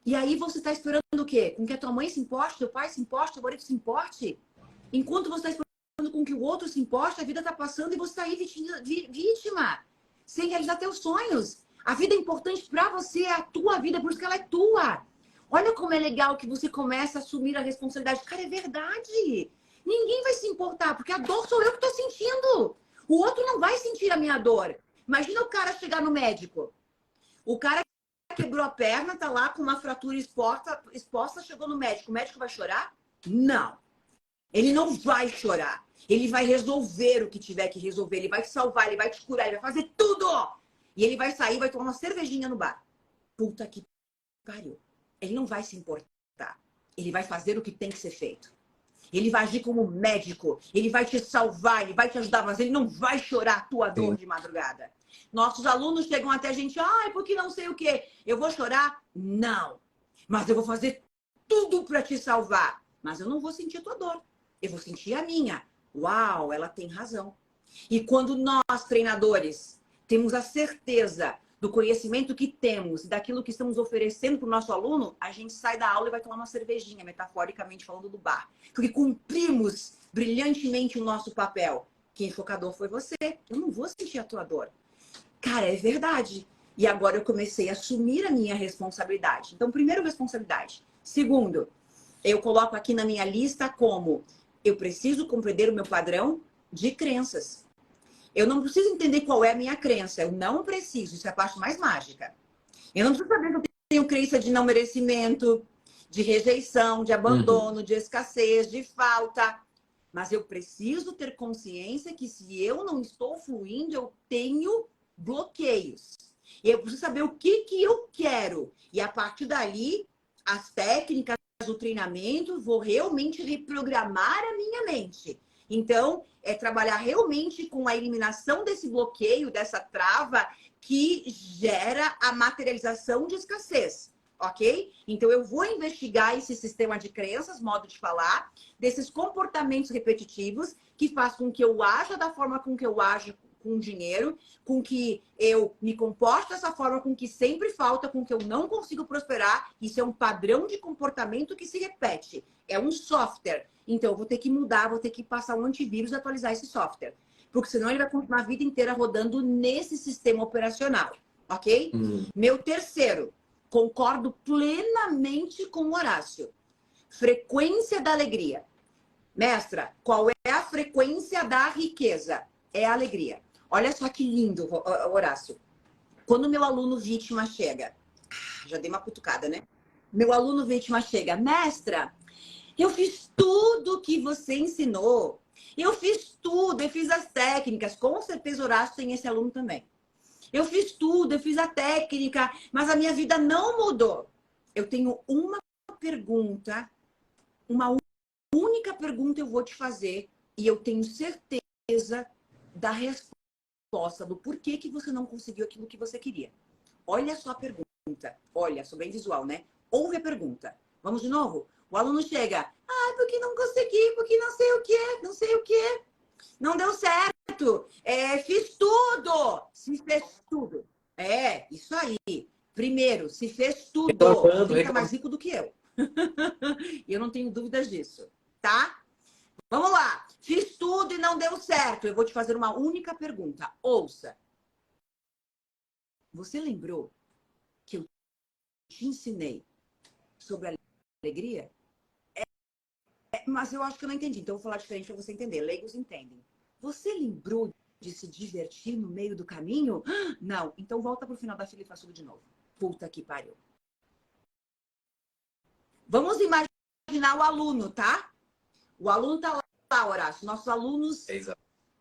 E aí você está esperando o quê? Com que a tua mãe se importe, teu pai se importe, teu marido se importe? Enquanto você está esperando com que o outro se importe, a vida está passando e você está aí vítima, sem realizar teus sonhos. A vida é importante para você, é a tua vida, por isso que ela é tua. Olha como é legal que você começa a assumir a responsabilidade. Cara, é verdade. Ninguém vai se importar, porque a dor sou eu que estou sentindo. O outro não vai sentir a minha dor. Imagina o cara chegar no médico. O cara quebrou a perna, tá lá com uma fratura exposta, chegou no médico. O médico vai chorar? Não. Ele não vai chorar. Ele vai resolver o que tiver que resolver. Ele vai te salvar, ele vai te curar, ele vai fazer tudo. E ele vai sair, vai tomar uma cervejinha no bar. Puta que pariu. Ele não vai se importar. Ele vai fazer o que tem que ser feito. Ele vai agir como médico. Ele vai te salvar, ele vai te ajudar, mas ele não vai chorar a tua dor de madrugada. Nossos alunos chegam até a gente, ai, porque não sei o quê. Eu vou chorar? Não. Mas eu vou fazer tudo para te salvar. Mas eu não vou sentir a tua dor. Eu vou sentir a minha. Uau, ela tem razão. E quando nós, treinadores, temos a certeza do conhecimento que temos, daquilo que estamos oferecendo para o nosso aluno, a gente sai da aula e vai tomar uma cervejinha, metaforicamente falando do bar. Porque cumprimos brilhantemente o nosso papel. Quem focador foi você. Eu não vou sentir a tua dor. Cara, é verdade. E agora eu comecei a assumir a minha responsabilidade. Então, primeiro, responsabilidade. Segundo, eu coloco aqui na minha lista como eu preciso compreender o meu padrão de crenças. Eu não preciso entender qual é a minha crença. Eu não preciso. Isso é a parte mais mágica. Eu não preciso saber que eu tenho crença de não merecimento, de rejeição, de abandono, de escassez, de falta. Mas eu preciso ter consciência que se eu não estou fluindo, eu tenho bloqueios. E eu preciso saber o que eu quero. E a partir dali, as técnicas, o treinamento, vou realmente reprogramar a minha mente. Então, é trabalhar realmente com a eliminação desse bloqueio, dessa trava que gera a materialização de escassez, ok? Então, eu vou investigar esse sistema de crenças, modo de falar, desses comportamentos repetitivos que faz com que eu aja da forma com que eu ajo com dinheiro, com que eu me comporto dessa forma, com que sempre falta, com que eu não consigo prosperar. Isso é um padrão de comportamento que se repete. É um software. Então, eu vou ter que mudar, vou ter que passar um antivírus e atualizar esse software. Porque senão ele vai continuar a vida inteira rodando nesse sistema operacional. Ok? Meu terceiro, concordo plenamente com o Horácio. Frequência da alegria. Mestra, qual é a frequência da riqueza? É a alegria. Olha só que lindo, Horácio. Quando meu aluno vítima chega, já dei uma cutucada, né? Meu aluno vítima chega, mestra, eu fiz tudo que você ensinou. Eu fiz tudo, eu fiz as técnicas. Com certeza, Horácio tem esse aluno também. Eu fiz tudo, eu fiz a técnica, mas a minha vida não mudou. Eu tenho uma pergunta, uma única pergunta eu vou te fazer e eu tenho certeza da resposta do porquê que você não conseguiu aquilo que você queria. Olha só a pergunta. Olha, sou bem visual, né? Ouve a pergunta. Vamos de novo? O aluno chega, porque não consegui, porque não sei o quê, não sei o quê. Não deu certo, certo. Fiz tudo. Se fez tudo. Isso aí. Primeiro, se fez tudo. Reclamando, Fica reclamando. mais rico do que eu. E eu não tenho dúvidas disso, tá? Vamos lá. Fiz tudo e não deu certo. Eu vou te fazer uma única pergunta. Ouça. Você lembrou que eu te ensinei sobre a alegria? Mas eu acho que eu não entendi. Então eu vou falar diferente para você entender. Leigos entendem. Você lembrou de se divertir no meio do caminho? Não. Então volta pro final da fila e faz tudo de novo. Puta que pariu. Vamos imaginar o aluno, tá? O aluno tá lá, Horácio. Nossos alunos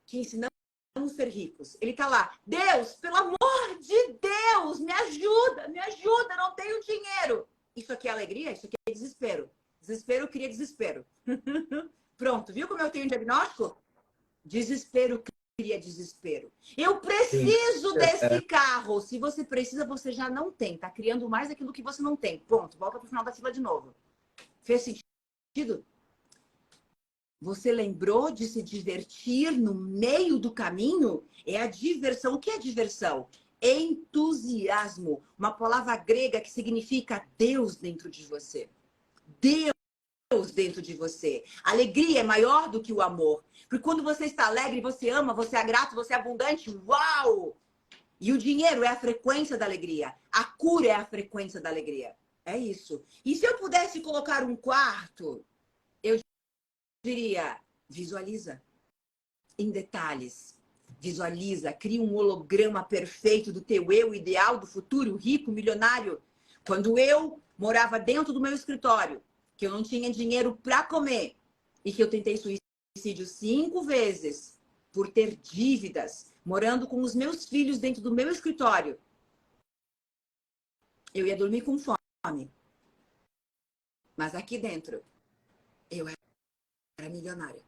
que ensinamos a ser ricos. Ele tá lá. Deus, pelo amor de Deus, me ajuda, não tenho dinheiro. Isso aqui é alegria? Isso aqui é desespero. Desespero cria desespero. Pronto, viu como eu tenho um diagnóstico? Desespero cria desespero. Eu preciso desse carro. Se você precisa, você já não tem. Tá criando mais aquilo que você não tem. Pronto, volta pro final da fila de novo. Fez sentido? Você lembrou de se divertir no meio do caminho? É a diversão. O que é diversão? Entusiasmo. Uma palavra grega que significa Deus dentro de você. Deus dentro de você. Alegria é maior do que o amor. Porque quando você está alegre, você ama, você é grato, você é abundante. Uau! E o dinheiro é a frequência da alegria. A cura é a frequência da alegria. É isso. E se eu pudesse colocar um quarto, eu diria, visualiza em detalhes. Visualiza, cria um holograma perfeito do teu eu ideal, do futuro rico, milionário. Quando eu morava dentro do meu escritório, que eu não tinha dinheiro para comer e que eu tentei suicídio 5 vezes por ter dívidas, morando com os meus filhos dentro do meu escritório, eu ia dormir com fome. Mas aqui dentro, eu era milionária.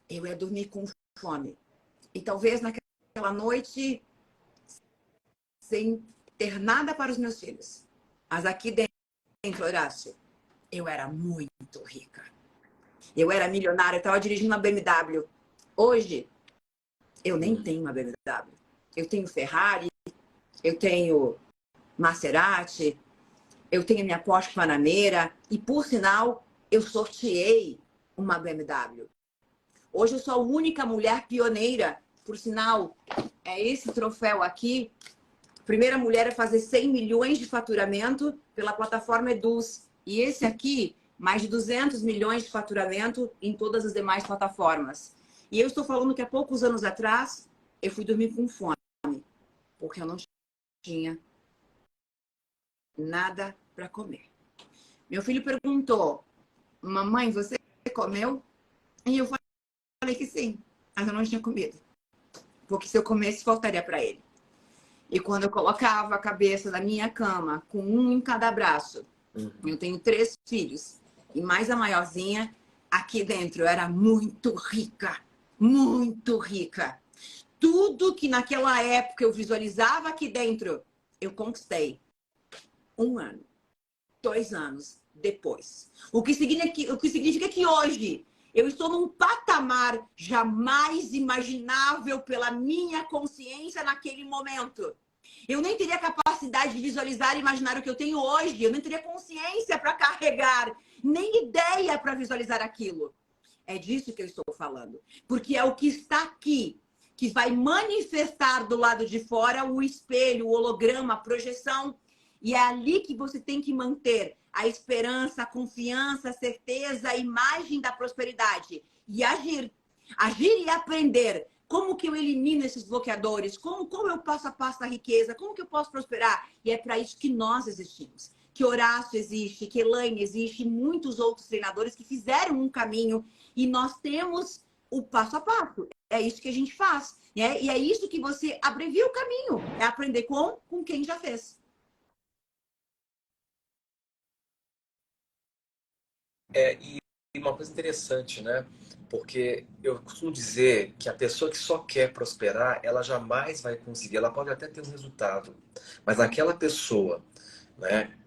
Eu ia dormir com fome. E talvez naquela noite, sem ter nada para os meus filhos. Mas aqui dentro, Horácio, eu era muito rica. Eu era milionária, eu estava dirigindo uma BMW. Hoje, eu nem tenho uma BMW. Eu tenho Ferrari, eu tenho Maserati, eu tenho minha Porsche Panamera. E, por sinal, eu sorteei uma BMW. Hoje eu sou a única mulher pioneira. Por sinal, é esse troféu aqui. Primeira mulher a fazer 100 milhões de faturamento pela plataforma Eduz. E esse aqui, mais de 200 milhões de faturamento em todas as demais plataformas. E eu estou falando que há poucos anos atrás, eu fui dormir com fome. Porque eu não tinha nada para comer. Meu filho perguntou, mamãe, você comeu? E eu falei que sim, mas eu não tinha comido. Porque se eu comesse, faltaria para ele. E quando eu colocava a cabeça na minha cama, com um em cada braço, eu tenho 3 filhos, e mais a maiorzinha, aqui dentro eu era muito rica, muito rica. Tudo que naquela época eu visualizava aqui dentro, eu conquistei. 1 ano, 2 anos depois. O que significa que hoje eu estou num patamar jamais imaginável pela minha consciência naquele momento. Eu nem teria capacidade de visualizar e imaginar o que eu tenho hoje. Eu nem teria consciência para carregar, nem ideia para visualizar aquilo. É disso que eu estou falando. Porque é o que está aqui que vai manifestar do lado de fora o espelho, o holograma, a projeção. E é ali que você tem que manter a esperança, a confiança, a certeza, a imagem da prosperidade. E agir. Agir e aprender. Como que eu elimino esses bloqueadores? Como eu passo a passo a riqueza? Como que eu posso prosperar? E é para isso que nós existimos. Que Horácio existe, que Elaine existe, e muitos outros treinadores que fizeram um caminho. E nós temos o passo a passo. É isso que a gente faz. Né? E é isso que você abrevia o caminho. É aprender com quem já fez. E uma coisa interessante, né? Porque eu costumo dizer que a pessoa que só quer prosperar, ela jamais vai conseguir. Ela pode até ter um resultado, mas aquela pessoa, né,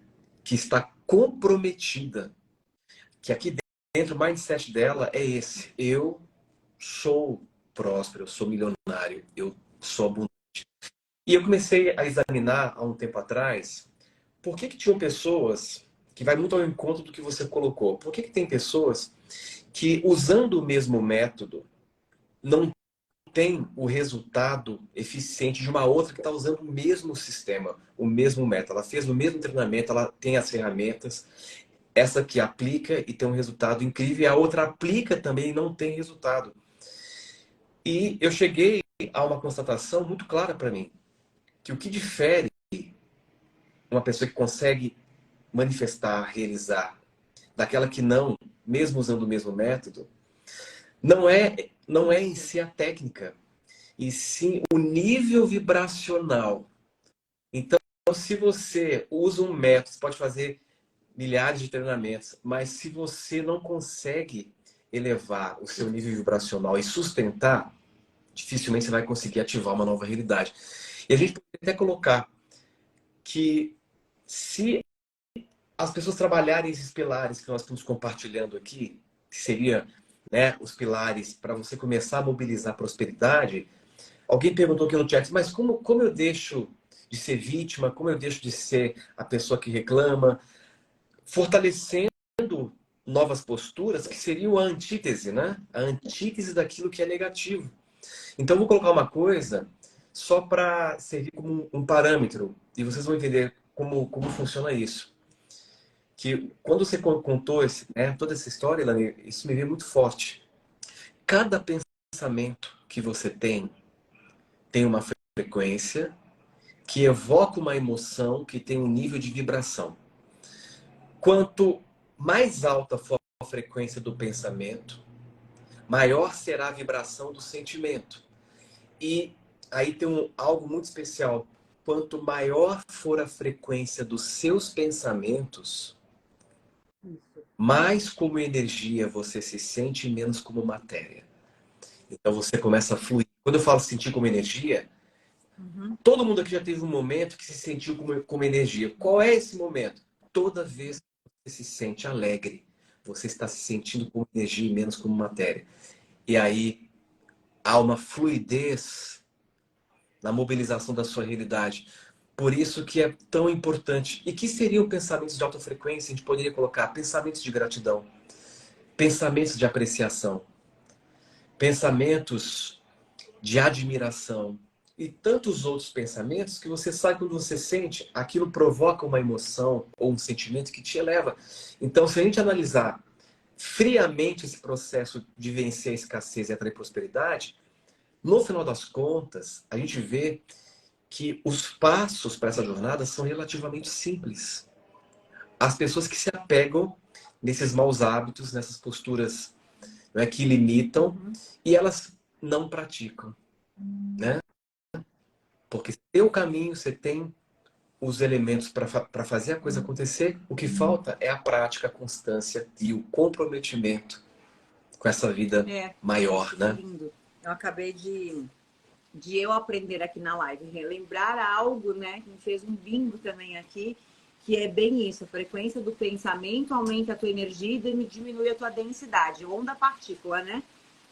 que está comprometida, que aqui dentro o mindset dela é esse: eu sou próspero, eu sou milionário, eu sou abundante. E eu comecei a examinar há um tempo atrás por que tinham pessoas, que vai muito ao encontro do que você colocou, por que tem pessoas que, usando o mesmo método, não tem o resultado eficiente de uma outra que está usando o mesmo sistema, o mesmo método. Ela fez o mesmo treinamento, ela tem as ferramentas, essa que aplica e tem um resultado incrível, e a outra aplica também e não tem resultado. E eu cheguei a uma constatação muito clara para mim, que o que difere uma pessoa que consegue manifestar, realizar, daquela que não, mesmo usando o mesmo método, não é em si a técnica, e sim o nível vibracional. Então, se você usa um método, você pode fazer milhares de treinamentos, mas se você não consegue elevar o seu nível vibracional e sustentar, dificilmente você vai conseguir ativar uma nova realidade. E a gente pode até colocar que se as pessoas trabalharem esses pilares que nós estamos compartilhando aqui, que seria, né, os pilares para você começar a mobilizar a prosperidade. Alguém perguntou aqui no chat, mas como eu deixo de ser vítima, como eu deixo de ser a pessoa que reclama, fortalecendo novas posturas que seriam a antítese, né? A antítese daquilo que é negativo. Então, eu vou colocar uma coisa só para servir como um parâmetro, e vocês vão entender como funciona isso. Que quando você contou toda essa história, Elane, isso me veio muito forte. Cada pensamento que você tem uma frequência que evoca uma emoção que tem um nível de vibração. Quanto mais alta for a frequência do pensamento, maior será a vibração do sentimento. E aí tem algo muito especial. Quanto maior for a frequência dos seus pensamentos, mais como energia você se sente, menos como matéria. Então você começa a fluir. Quando eu falo sentir como energia, todo mundo aqui já teve um momento que se sentiu como energia. Qual é esse momento? Toda vez que você se sente alegre, você está se sentindo como energia e menos como matéria. E aí há uma fluidez na mobilização da sua realidade. Por isso que é tão importante. E que seriam pensamentos de alta frequência? A gente poderia colocar pensamentos de gratidão, pensamentos de apreciação, pensamentos de admiração e tantos outros pensamentos que você sabe quando você sente, aquilo provoca uma emoção ou um sentimento que te eleva. Então, se a gente analisar friamente esse processo de vencer a escassez e atrair prosperidade, no final das contas, a gente vê que os passos para essa jornada são relativamente simples. As pessoas que se apegam nesses maus hábitos, nessas posturas, né, que limitam, e elas não praticam, né? Porque se tem o caminho, você tem os elementos para fazer a coisa acontecer, o que falta é a prática, a constância e o comprometimento com essa vida maior, né? Lindo. Eu acabei de eu aprender aqui na live, relembrar algo, né? Que me fez um bingo também aqui, que é bem isso. A frequência do pensamento aumenta a tua energia e diminui a tua densidade. Onda-partícula, né?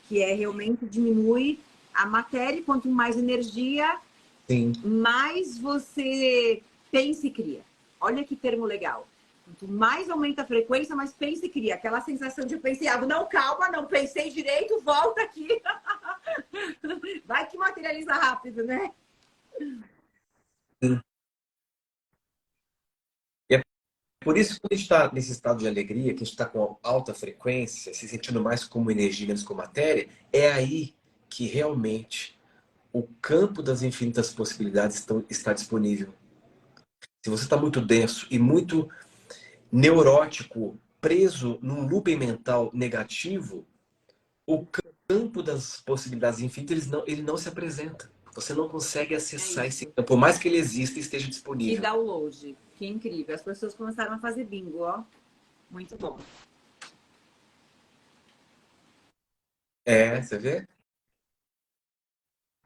Que é realmente diminui a matéria. Quanto mais energia, Sim. mais você pensa e cria. Olha que termo legal. Quanto mais aumenta a frequência, mais pensa e cria. Aquela sensação de eu pensei algo, não, calma, não pensei direito, volta aqui. Vai que materializa rápido, né? Sim. E é por isso que quando a gente está nesse estado de alegria, que a gente está com alta frequência, se sentindo mais como energia, menos como matéria, é aí que realmente o campo das infinitas possibilidades está disponível. Se você está muito denso e muito neurótico, preso num looping mental negativo, o campo das possibilidades infinitas ele não se apresenta. Você não consegue acessar esse campo, por mais que ele exista e esteja Que disponível. download, que incrível. As pessoas começaram a fazer bingo, ó. Muito bom. É, você vê?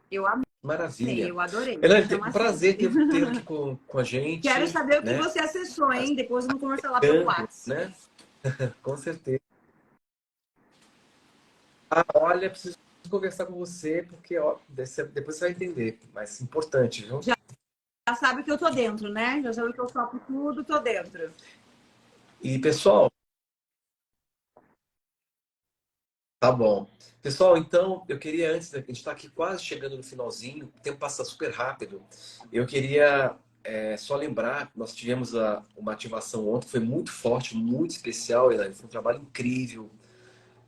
Eu amei, Maravilha. eu adorei. Elaine, Então, um assim, prazer tê-lo aqui com a gente. quero saber o que né? você acessou, hein? Depois vamos conversar lá pelo WhatsApp. Né? Com certeza. Ah, olha, preciso conversar com você, porque ó, depois você vai entender. Mas importante, viu? Já sabe que eu tô dentro, né? Já sabe que eu topo tudo, tô dentro. E, pessoal, tá bom. Pessoal, então, eu queria antes, a gente está aqui quase chegando no finalzinho, o tempo passa super rápido. Eu queria só lembrar, nós tivemos uma ativação ontem, foi muito forte, muito especial, Elaine, foi um trabalho incrível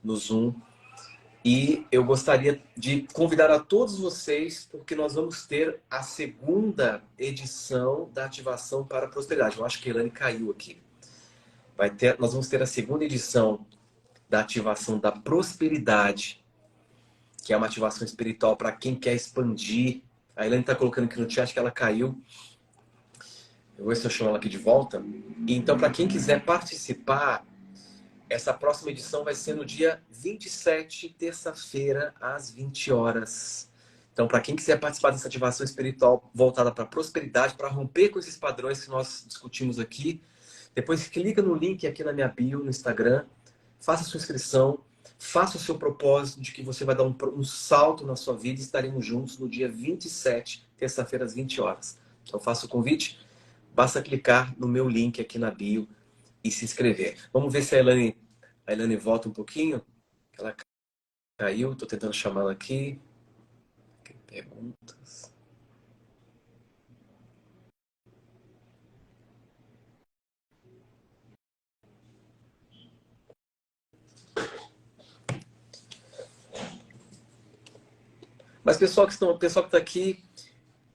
no Zoom. E eu gostaria de convidar a todos vocês, porque nós vamos ter a segunda edição da ativação para a prosperidade. Eu acho que a Elaine caiu aqui. Nós vamos ter a segunda edição da ativação da prosperidade, que é uma ativação espiritual para quem quer expandir. A Elaine está colocando aqui no chat que ela caiu. Eu vou ver se eu chamo ela aqui de volta. Então, para quem quiser participar, essa próxima edição vai ser no dia 27, terça-feira, às 20 horas. Então, para quem quiser participar dessa ativação espiritual voltada para a prosperidade, para romper com esses padrões que nós discutimos aqui, depois clica no link aqui na minha bio, no Instagram, faça sua inscrição, faça o seu propósito de que você vai dar um salto na sua vida e estaremos juntos no dia 27, terça-feira, às 20 horas. Então, faça o convite, basta clicar no meu link aqui na bio e se inscrever. Vamos ver se a Elaine volta um pouquinho. Ela caiu, estou tentando chamá-la aqui. Perguntas. Mas pessoal que está aqui,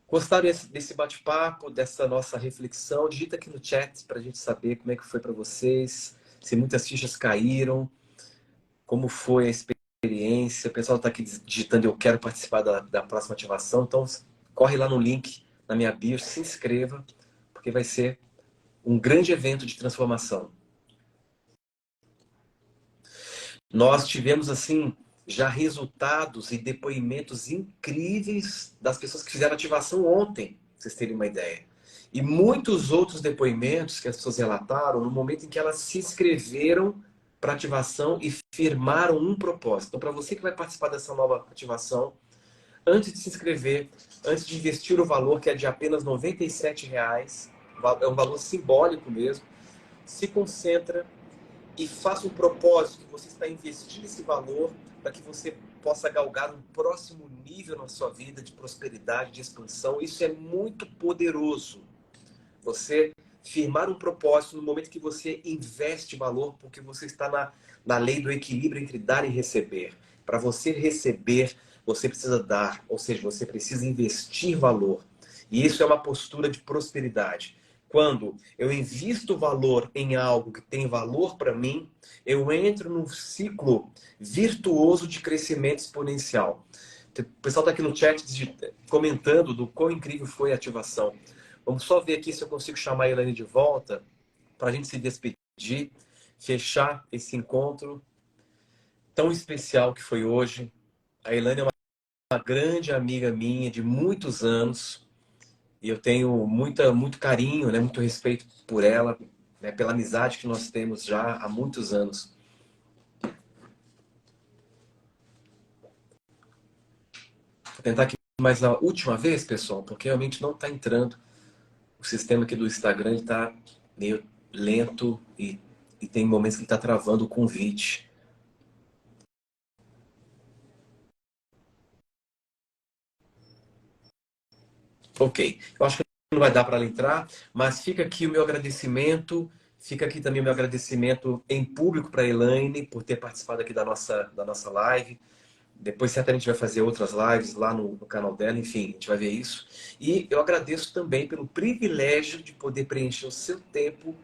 gostaram desse bate-papo, dessa nossa reflexão? Digita aqui no chat para a gente saber como é que foi para vocês, se muitas fichas caíram, como foi a experiência. O pessoal está aqui digitando eu quero participar da próxima ativação. Então, corre lá no link na minha bio, se inscreva, porque vai ser um grande evento de transformação. Nós tivemos, assim, já resultados e depoimentos incríveis das pessoas que fizeram ativação ontem, pra vocês terem uma ideia. E muitos outros depoimentos que as pessoas relataram no momento em que elas se inscreveram para ativação e firmaram um propósito. Então, para você que vai participar dessa nova ativação, antes de se inscrever, antes de investir o valor, que é de apenas R$ 97,00, é um valor simbólico mesmo, se concentra e faça um propósito que você está investindo esse valor para que você possa galgar um próximo nível na sua vida de prosperidade, de expansão. Isso é muito poderoso. Você firmar um propósito no momento que você investe valor, porque você está na lei do equilíbrio entre dar e receber. Para você receber, você precisa dar, ou seja, você precisa investir valor. E isso é uma postura de prosperidade. Quando eu invisto valor em algo que tem valor para mim, eu entro num ciclo virtuoso de crescimento exponencial. O pessoal está aqui no chat comentando do quão incrível foi a ativação. Vamos só ver aqui se eu consigo chamar a Elaine de volta para a gente se despedir, fechar esse encontro tão especial que foi hoje. A Elaine é uma grande amiga minha de muitos anos. E eu tenho muito carinho, né, muito respeito por ela, né, pela amizade que nós temos já há muitos anos. Vou tentar aqui mais na última vez, pessoal, porque realmente não está entrando. O sistema aqui do Instagram está meio lento e tem momentos que está travando o convite. Ok, eu acho que não vai dar para ela entrar, mas fica aqui o meu agradecimento, fica aqui também o meu agradecimento em público para a Elaine por ter participado aqui da nossa live. Depois certamente vai fazer outras lives lá no canal dela, enfim, a gente vai ver isso. E eu agradeço também pelo privilégio de poder preencher o seu tempo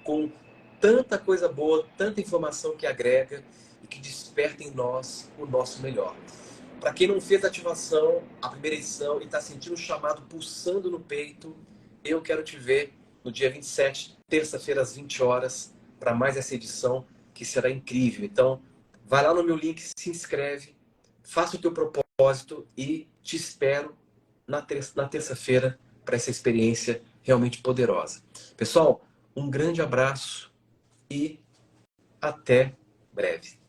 com tanta coisa boa, tanta informação que agrega e que desperta em nós o nosso melhor. Para quem não fez a ativação, a primeira edição, e está sentindo o chamado pulsando no peito, eu quero te ver no dia 27, terça-feira, às 20 horas, para mais essa edição, que será incrível. Então, vai lá no meu link, se inscreve, faça o teu propósito e te espero na terça-feira para essa experiência realmente poderosa. Pessoal, um grande abraço e até breve.